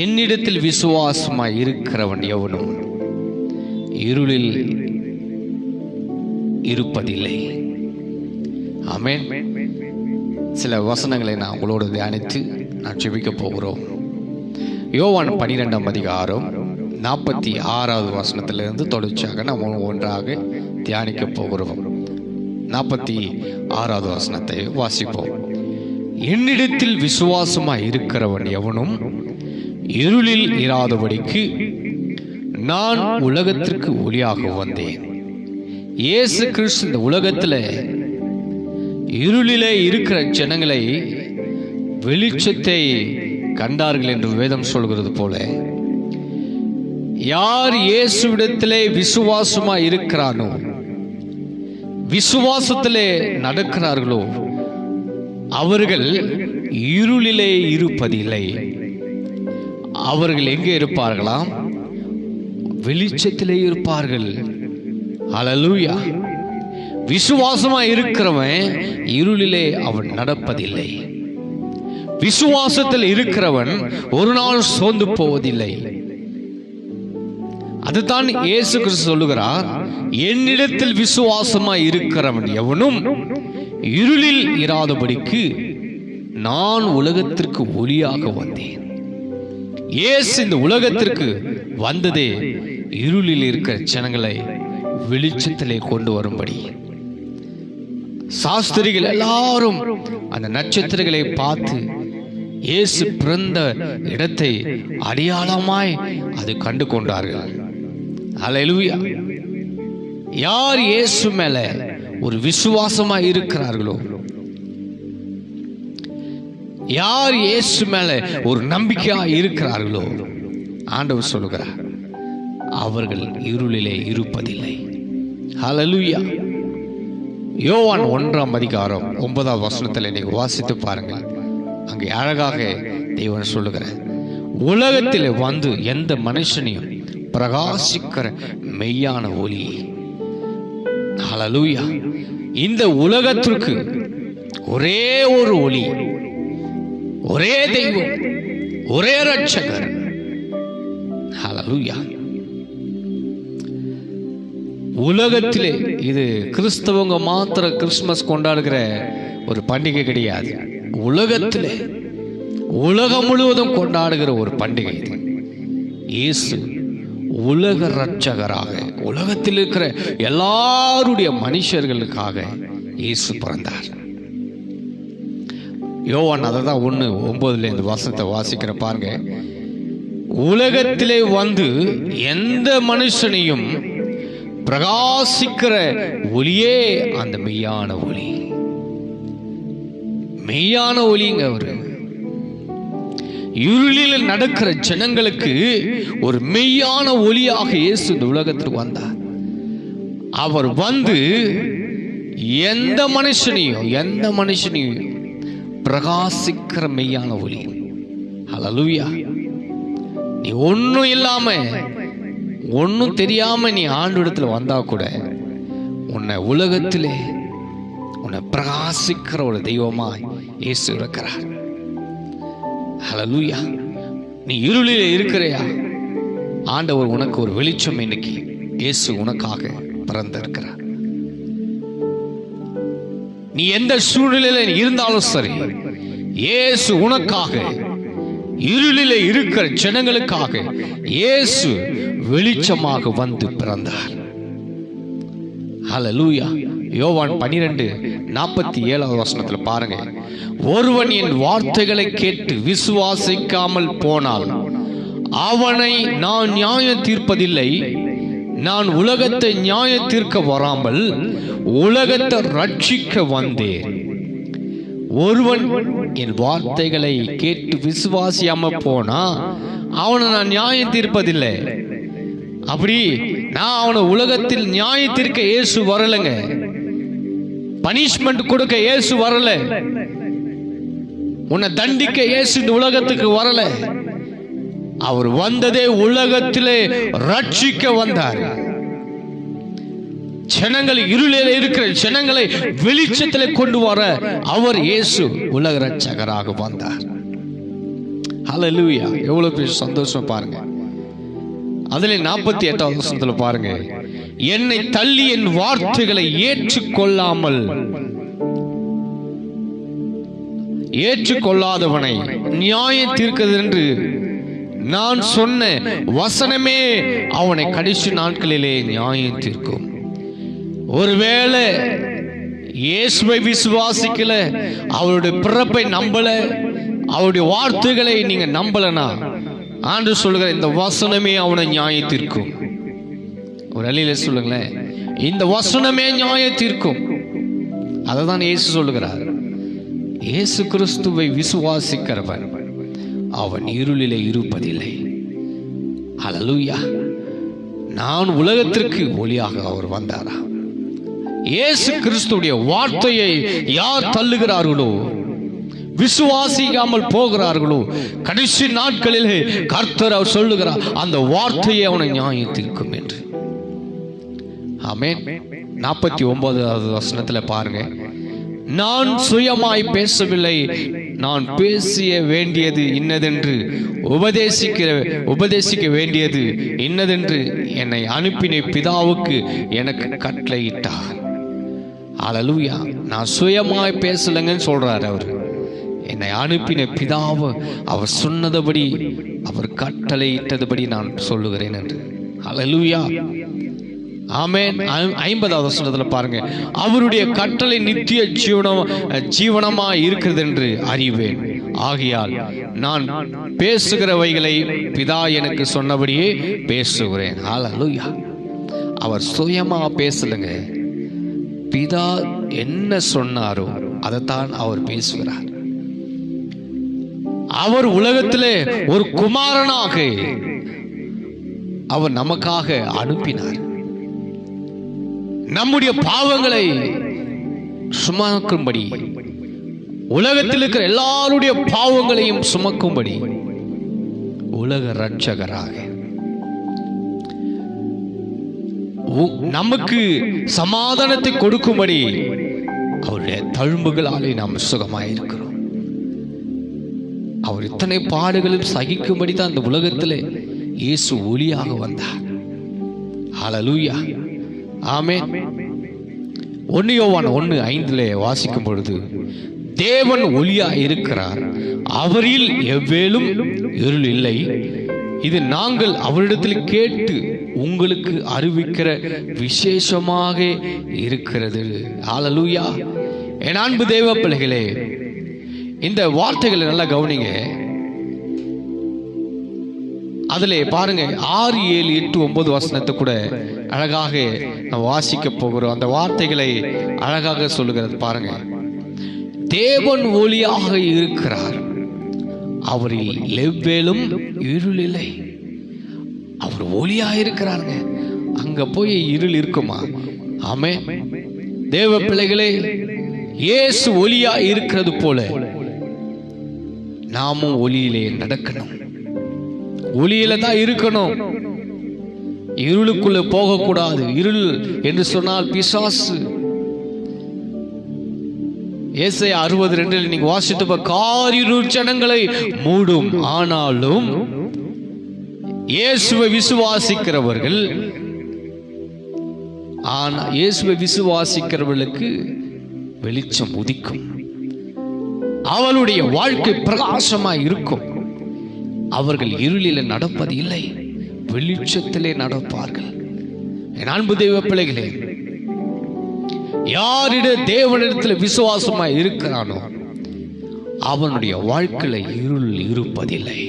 என்னிடத்தில் விசுவாசமாய் இருக்கிறவன் எவனும் இருளில் இருப்பதில்லை. ஆமென். சில வசனங்களை நான் உங்களோடு தியானித்து நான் ஜெபிக்க போகிறோம். யோவான் 12ஆம் அதிகாரம் 46வது வசனத்திலிருந்து தொடர்ச்சியாக நாம் ஒன்றாக தியானிக்க போகிறோம். 46வது வசனத்தை வாசிப்போம். என்னிடத்தில் விசுவாசமாய் இருக்கிறவன் எவனும் இருளில் இராதபடிக்கு நான் உலகத்திற்கு ஒளியாக வந்தேன். இயேசு கிறிஸ்து இந்த உலகத்தில் இருளிலே இருக்கிற ஜனங்களை வெளிச்சத்தை கண்டார்கள் என்று வேதம் சொல்கிறது போல, யார் இயேசுவிடத்திலே விசுவாசமாய் இருக்கிறானோ, விசுவாசத்திலே நடக்கிறார்களோ, அவர்கள் இருளிலே இருப்பதில்லை. அவர்கள் எங்கே இருப்பார்களாம்? வெளிச்சத்திலே இருப்பார்கள். ஹல்லேலூயா. விசுவாசமாய் இருக்கிறவன் இருளிலே அவன் நடப்பதில்லை. விசுவாசத்தில் இருக்கிறவன் ஒரு நாள் சோர்ந்து போவதில்லை. அதுதான் இயேசு கிறிஸ்து சொல்லுகிறார், என்னிடத்தில் விசுவாசமாய் இருக்கிறவன் எவனும் இருளில் இராதபடிக்கு நான் உலகத்திற்கு ஒளியாக வந்தேன். இயேசு இந்த உலகத்திற்கு வந்ததே இருளில் இருக்கிற ஜனங்களை வெளிச்சத்திலே கொண்டு வரும்படி. சாஸ்திரிகள் எல்லாரும் அந்த நட்சத்திரங்களை பார்த்து இயேசு பிறந்த இடத்தை அடையாளமாய் அது கண்டு கொண்டார்கள். ஹல்லேலூயா. யார் இயேசு மேல ஒரு விசுவாசமாய் இருக்கிறார்களோ, யார் இயேசு மேல ஒரு நம்பிக்கையா இருக்கிறார்களோ, ஆண்டவர் சொல்லுகிறார், அவர்கள் இருளிலே இருப்பதில்லை. ஹல்லேலூயா. யோவான் 1ஆம் அதிகாரம் 9வது வசனத்தில் நீங்க வாசித்து பாருங்கள். அங்கே அழகாக தேவன் சொல்லுகிறார், உலகத்தில் வந்து எந்த மனுஷனையும் பிரகாசிக்கிற மெய்யான ஒளி. ஹல்லேலூயா. இந்த உலகத்திற்கு ஒரே ஒரு ஒளி, ஒரே தெய்வம், ஒரே ரட்சகர். ஹல்லேலூயா. உலகத்திலே இது கிறிஸ்தவங்க மாத்திர கிறிஸ்துமஸ் கொண்டாடுகிற ஒரு பண்டிகை கிடையாது. உலகத்திலே உலகம் முழுவதும் கொண்டாடுகிற ஒரு பண்டிகை இது. இயேசு உலக ரட்சகராக உலகத்தில் இருக்கிற எல்லாருடைய மனுஷர்களுக்காக இயேசு பிறந்தார். யோவான் அதை தான் 1:9 இந்த வசனத்தை வாசிக்கிற பாருங்க. உலகத்திலே வந்து எந்த மனுஷனையும் பிரகாசிக்கிற ஒளியே அந்த மெய்யான ஒளி. மெய்யான ஒளிங்க அவரு. இருளில் நடக்கிற ஜனங்களுக்கு ஒரு மெய்யான ஒளியாக இயேசு இந்த உலகத்திற்கு வந்தார். அவர் வந்து எந்த மனுஷனையும் பிரகாசிக்கிற மெய்யான ஒளி. ஹல்லேலூயா. நீ ஒன்னும் இல்லாம ஒன்னும் தெரியாம நீ ஆண்டவரிடத்துல வந்தா கூட உன்னை உலகத்திலே உன்னை பிரகாசிக்கிற ஒரு தெய்வமாய் இயேசு இருக்கிறார். ஹல்லேலூயா. நீ இருளிலே இருக்கிறையா? ஆண்டவர் உனக்கு ஒரு வெளிச்சம் இன்னைக்கு இயேசு உனக்காக பிறந்திருக்கிறார். நீ எந்த சூழ்நிலையில இருந்தாலும் சரி, இயேசு உனக்காக, இருளிலே இருக்கிற ஜனங்களுக்காக இயேசு வெளிச்சமாக வந்து பிறந்தார். ஹல்லேலூயா. யோவான் 12:47 வசனத்துல பாருங்க. ஒருவன் என் வார்த்தைகளை கேட்டு விசுவாசிக்காமல் போனால் அவனை நான் நியாயம் தீர்ப்பதில்லை. நான் உலகத்தை நியாயம் தீர்க்க வராமல் உலகத்தை ரட்சிக்க வந்தேன். ஒருவன் என் வார்த்தைகளை கேட்டு விசுவாசியாம போனா அவனை நான் நியாயம் தீர்ப்பதில்லை. அப்படி நான் அவனை உலகத்தில் நியாயம் தீர்க்க இயேசு வரலங்க. பனிஷ்மெண்ட் கொடுக்க இயேசு வரல. உன்னை தண்டிக்க இயேசு இந்த உலகத்துக்கு வரல. அவர் வந்ததே உலகத்திலே ரட்சிக்க வந்தார். ஜனங்கள் இருளில் இருக்கிற ஜனங்களை வெளிச்சத்திலே கொண்டு வர அவர் இயேசு உலக ரட்சகராக வந்தார். ஹல்லேலூயா! எவ்வளவு பெரிய சந்தோஷம் பாருங்க. அதிலே 48வது வசனத்துல பாருங்க, என்னை தள்ளி என் வார்த்தைகளை ஏற்றுக்கொள்ளாதவனை நியாயம் தீர்க்கிறது என்று நான் சொன்ன வசனமே அவனை கடைசி நாட்களிலே நியாயம் தீர்க்கும். ஒருவேளை இயேசுவை விசுவாசிக்கல, அவருடைய பிறப்பை நம்பல, அவருடைய வார்த்தைகளை நீங்க நம்பலனா, ஆண்டு சொல்லுகிற இந்த வசனமே அவனை நியாயம் தீர்க்கும். ஒரு அழியில சொல்லுங்களேன், இந்த வசனமே நியாயம் தீர்க்கும். அதை தான் இயேசு சொல்லுகிறார். இயேசு கிறிஸ்துவை விசுவாசிக்கிறவன் அவன் இருளிலே இருப்பதில்லை. ஹல்லேலூயா! நான் உலகத்திற்கு ஒளியாக அவர் வந்தாரா? இயேசு கிறிஸ்துடைய வார்த்தையை யார் தள்ளுகிறார்களோ, விசுவாசிக்காமல் போகிறார்களோ, கடைசி நாட்களிலே கர்த்தர் அவர் சொல்லுகிறார், அந்த வார்த்தையை அவனை நியாயம் தீர்க்கும் என்று. ஆமென். 49வது வசனத்துல பாருங்க, நான் சுயமாய் பேசவில்லை, நான் பேசிய வேண்டியது இன்னதென்று உபதேசிக்க வேண்டியது இன்னதென்று என்னை அனுப்பின பிதாவுக்கு எனக்கு கட்டளையிட்டார். ஹல்லேலூயா! நான் சுயமாய் பேசலங்கன்னு சொல்றாரு அவர். என்னை அனுப்பின பிதாவு அவர் சொன்னதுபடி, அவர் கட்டளையிட்டதுபடி நான் சொல்லுகிறேன் என்று. ஹல்லேலூயா! ஆமென். 50வது வசனத்துல பாருங்க, அவருடைய கட்டளை நித்திய ஜீவனமா இருக்கிறது என்று அறிவேன். ஆகையால் நான் பேசுகிறவைகளை பிதா எனக்கு சொன்னபடியே பேசுகிறேன். ஹல்லேலூயா! அவர் சுயமா பேசலங்க, பிதா என்ன சொன்னாரோ அதைத்தான் அவர் பேசுகிறார். அவர் உலகத்திலே ஒரு குமாரனாக அவர் நமக்காக அனுப்பினார். நம்முடைய பாவங்களை சுமக்கும்படி, உலகத்தில் இருக்கிற எல்லாருடைய பாவங்களையும் சுமக்கும்படி உலக இரட்சகராக நமக்கு சமாதானத்தை கொடுக்கும்படி அவருடைய தழும்புகளாலே நாம் சுகமாயிருக்கிறோம். அவர் இத்தனை பாடுகளும் சகிக்கும்படி தான் இந்த உலகத்திலே இயேசு ஒளியாக வந்தார். ஹல்லேலூயா! ஆமென். 1 யோவான் 1:5 வாசிக்கும் பொழுது, தேவன் ஒளியா இருக்கிறார், அவரில் எவ்வேலும் இருள் இல்லை, இது நாங்கள் அவரிடத்தில் கேட்டு உங்களுக்கு அறிவிக்கிற விசேஷமாக இருக்கிறது. ஹல்லேலூயா! என் அன்பு தேவ பிள்ளைகளே, இந்த வார்த்தைகளை நல்லா கவனிங்க. அதிலே பாருங்க, 6, 7, 8, 9 வசனத்தை கூட அழகாக நாம் வாசிக்க போகிறோம். அந்த வார்த்தைகளை அழகாக சொல்லுகிறது பாருங்க. தேவன் ஒளியாக இருக்கிறார், அவரில் எவ்வேலும் இருள் இல்லை. அவர் ஒளியா இருக்கிறாருங்க, அங்க போய் இருள் இருக்குமா? ஆமென். தேவ பிள்ளைகளே, இயேசு ஒளியா இருக்கிறது போல நாமும் ஒளியிலே நடக்கணும், ஒளியில தான் இருக்கணும், இருளுக்குள்ள போகக்கூடாது. இருள் என்று சொன்னால் பிசாசு. ஏசாயா 60:2 நீங்க வாசித்து, காரிருள் ஜனங்களை மூடும், ஆனாலும் இயேசுவை விசுவாசிக்கிறவர்களுக்கு வெளிச்சம் உதிக்கும், அவளுடைய வாழ்க்கை பிரகாசமாய் இருக்கும். அவர்கள் இருளில் நடப்பது இல்லை, வெளிச்சத்திலே நடப்பார்கள். என் அன்பு தெய்வ பிள்ளைகளே, யாரிட தேவனிடத்தில் விசுவாசமாய் இருக்கிறானோ அவனுடைய வாழ்க்கையில இருள் இருப்பதில்லை.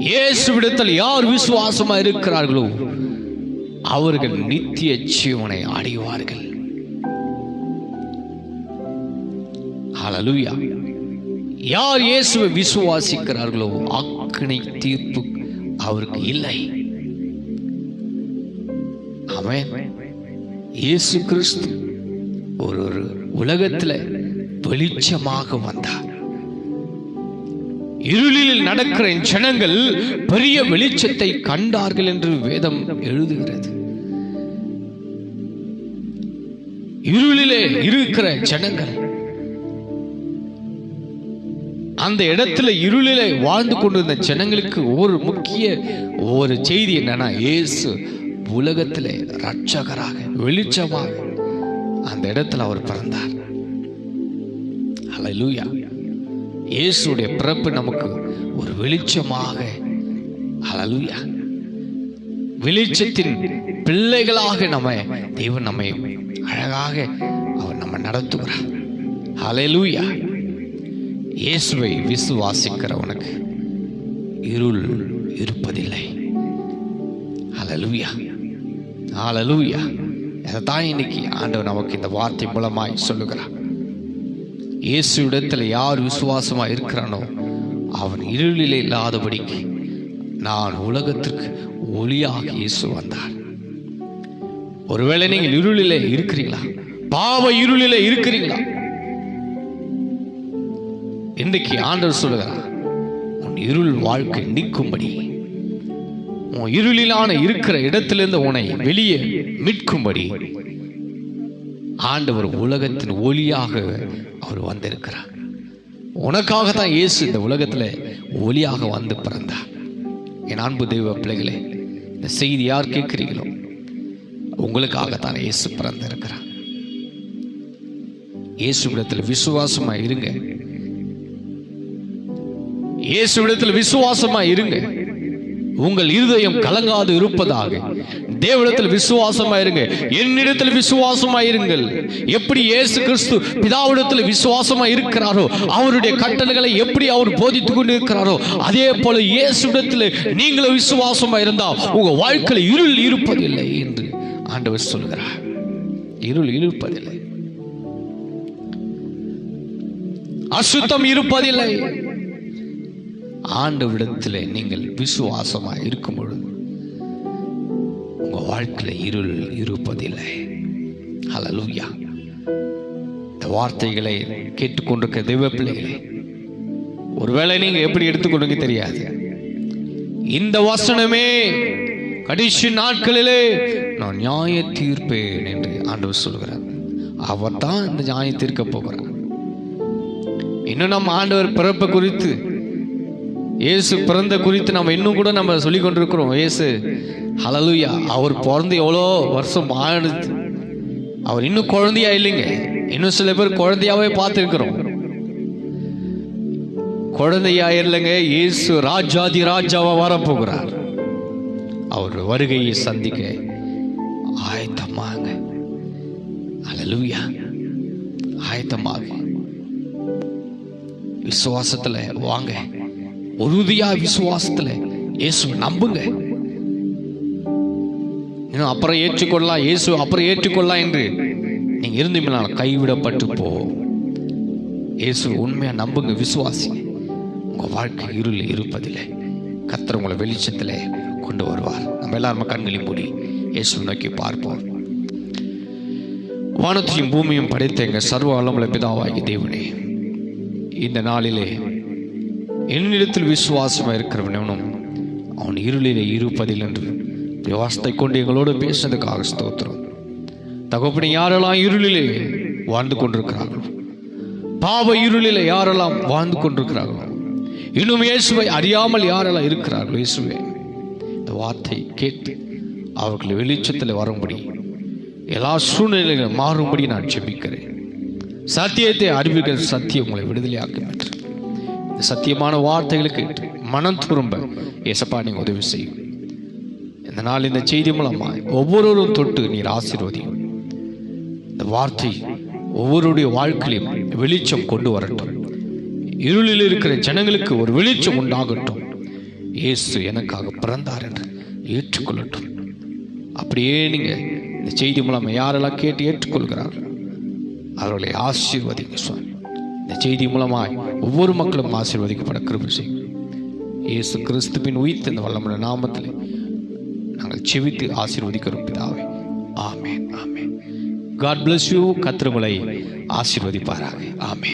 இயேசுவிடத்தில் யார் விசுவாசமா இருக்கிறார்களோ அவர்கள் நித்திய ஜீவனை அடைவார்கள். ஹல்லேலூயா! யார் இயேசுவை விசுவாசிக்கிறார்களோ அக்கினி தீர்ப்பு அவருக்கு இல்லை. ஆமென். இயேசு கிறிஸ்து ஒரு உலகத்தில் வெளிச்சமாக வந்தார். இருளில் நடக்கிற ஜனங்கள் பெரிய வெளிச்சத்தை கண்டார்கள் என்று வேதம் எழுதுகிறது. இருளிலே இருக்கிற ஜனங்கள் அந்த இடத்துல இருளிலே வாழ்ந்து கொண்டிருந்த ஜனங்களுக்கு ஒரு செய்தி என்னன்னா, இயேசு உலகத்திலே இரட்சகராக வெளிச்சமாக அந்த இடத்துல அவர் பிறந்தார். ஹல்லேலூயா. இயேசுடைய பிறப்பு நமக்கு ஒரு வெளிச்சமாக, ஹல்லேலூயா, வெளிச்சத்தின் பிள்ளைகளாக தேவன் நம்மை அழகாக அவர் நம்ம நடத்துகிறார். ஹல்லேலூயா. இயேசுவை விசுவாசிக்கிறவனுக்கு இருள் இருப்பதில்லை. ஹல்லேலூயா, ஹல்லேலூயா. அதைத்தான் இன்னைக்கு ஆண்டவர் நமக்கு இந்த வார்த்தை மூலமாய் சொல்லுகிறார். இயேசு இடத்துல யார் விசுவாசமா இருக்கிறானோ அவன் இருளிலே இல்லாதபடிக்கு நான் உலகத்திற்கு ஒளியாக இயேசு வந்தார். ஒருவேளை நீங்கள் இருளிலே இருக்கிறீங்களா? பாவ இருளிலே இருக்கிறீங்களா? இன்றைக்கு ஆண்டவர் சொல்லுகிறார், உன் இருள் வாழ்க்கை நீக்கும்படி, உன் இருளிலான இருக்கிற இடத்திலிருந்து உன்னை வெளியே மீட்கும்படி ஆண்டவர் உலகத்தின் ஒளியாக அவர் வந்திருக்கிறார். உனக்காகத்தான் இயேசு இந்த உலகத்துல ஒளியாக வந்து பிறந்தார். என் அன்பு தெய்வ பிள்ளைகளே, இந்த செய்தி யார் கேட்கிறீங்களோ உங்களுக்காகத்தான் இயேசு பிறந்திருக்கிறார். இயேசுவிடத்தில் விசுவாசமா இருங்க. இயேசுவிடத்தில் விசுவாசமா இருங்க. உங்கள் இருதயம் கலங்காது இருப்பதாக தேவனிடத்தில் விசுவாசமா இருங்க. என்னிடத்தில் விசுவாசமா இருங்கள். எப்படி இயேசு கிறிஸ்து பிதாவிடத்தில் விசுவாசமா இருக்கிறாரோ, அவருடைய கட்டளைகளை எப்படி அவர் போதித்துக் கொண்டு இருக்கிறாரோ, அதே போல இயேசுவிடத்தில் நீங்களும் விசுவாசமா இருந்தால் உங்க வாழ்க்கையில் இருள் இருப்பதில்லை என்று ஆண்டவர் சொல்கிறார். இருள் இருப்பதில்லை, அசுத்தம் இருப்பதில்லை. ஆண்டவரிடத்தில் நீங்கள் விசுவாசமா இருக்கும் பொழுது உங்க வாழ்க்கையில இருள் இருப்பதில்லை. ஹல்லேலூயா. இந்த வார்த்தைகளை கேட்டுக்கொண்டிருக்க தெய்வ பிள்ளைகளே, ஒருவேளை நீங்க எப்படி எடுத்துக்கொண்டு தெரியாது, இந்த வசனமே கடைசி நாட்களிலே நான் நியாய தீர்ப்பேன் என்று ஆண்டவர் சொல்கிறார். அவர் தான் இந்த நியாய தீர்க்க போகிறார். இன்னும் நம்ம ஆண்டவர் பிறப்பு குறித்து, இயேசு பிறந்த குறித்து நம்ம இன்னும் கூட நம்ம சொல்லிக் கொண்டிருக்கிறோம். இயேசு, ஹல்லேலூயா, அவர் பிறந்து எவ்வளோ வருஷம் ஆயிடுது. அவர் இன்னும் குழந்தையா இல்லைங்க. இன்னும் சில பேர் குழந்தையாவே பார்த்துருக்கிறோம். குழந்தையா இல்லைங்க. இயேசு ராஜாதி ராஜாவா வரப்போகிறார். அவர் வருகையை சந்திக்க ஆயத்தமாங்க. ஹல்லேலூயா. ஆயத்தமாக விசுவாசத்துல வாங்க. உறுதியா விசுவாசத்துல இயேசுவை நம்புங்க. இன்னும் அப்புறம் ஏற்றுக்கொள்ளலாம், இயேசு அப்புறம் ஏற்றுக்கொள்ளலாம் என்று நீங்க இருந்தீங்கன்னா கைவிடப்பட்டு போ. இயேசு உண்மையா நம்புங்க, விசுவாசி. உங்க வாழ்க்கை இருள் இருப்பதில்லை. கர்த்தர் உங்களை வெளிச்சத்திலே கொண்டு வருவார். நம்ம எல்லாரும் கண்களை மூடி இயேசு நோக்கி பார்ப்போம். வானத்தையும் பூமியும் படைத்த எங்கள் சர்வ வல்லமையுள்ள பிதாவாகிய தேவனே, இந்த நாளிலே என்னிடத்தில் விசுவாசமாக இருக்கிறவனும் அவன் இருளிலே இருப்பதில் என்று வார்த்தை கொண்டு எங்களோடு பேசுனதுக்காக ஸ்தோத்திரம். தகப்பனே, யாரெல்லாம் இருளிலே வாழ்ந்து கொண்டிருக்கிறார்களோ, பாவ இருளிலே யாரெல்லாம் வாழ்ந்து கொண்டிருக்கிறார்களோ, இன்னும் இயேசுவை அறியாமல் யாரெல்லாம் இருக்கிறார்களோ, இயேசுவே இந்த வார்த்தை கேட்டு அவர்கள் வெளிச்சத்தில் வரும்படி, எல்லா சூழ்நிலைகளும் மாறும்படி நான் ஜெபிக்கிறேன். சத்தியத்தை அறிவிக்கிற சத்தியம் உங்களை விடுதலையாக்கும் என்று இந்த சத்தியமான வார்த்தைகளை கேட்டு மனம் திரும்ப ஏசப்பா நீங்க உதவி செய்யும். இந்த நாள் இந்த செய்தி மூலமாக ஒவ்வொருவரும் தொட்டு நீர் ஆசீர்வதியும். இந்த வார்த்தை ஒவ்வொருடைய வாழ்க்கையிலும் வெளிச்சம் கொண்டு வரட்டும். இருளில் இருக்கிற ஜனங்களுக்கு ஒரு வெளிச்சம் உண்டாகட்டும். இயேசு எனக்காக பிறந்தார் என்று ஏற்றுக்கொள்ளட்டும். அப்படியே நீங்க இந்த செய்தி மூலமா யாரெல்லாம் கேட்டு ஏற்றுக்கொள்கிறார்கள் அவர்களை ஆசீர்வதிங்க சுவாமி. இந்த செய்தி மூலமாய் ஒவ்வொரு மக்களும் ஆசீர்வதிக்கப்பட கிருபை செய்யும். இயேசு கிறிஸ்துவின் உயிர்த்த இந்த வல்லமுள்ள நாமத்தில் நாங்கள் செவித்து ஆசீர்வதிக்கிறோம் பிதாவே. ஆமென், ஆமென். God bless you. கர்த்தர் உங்களை ஆசீர்வதிப்பாராக. ஆமென்.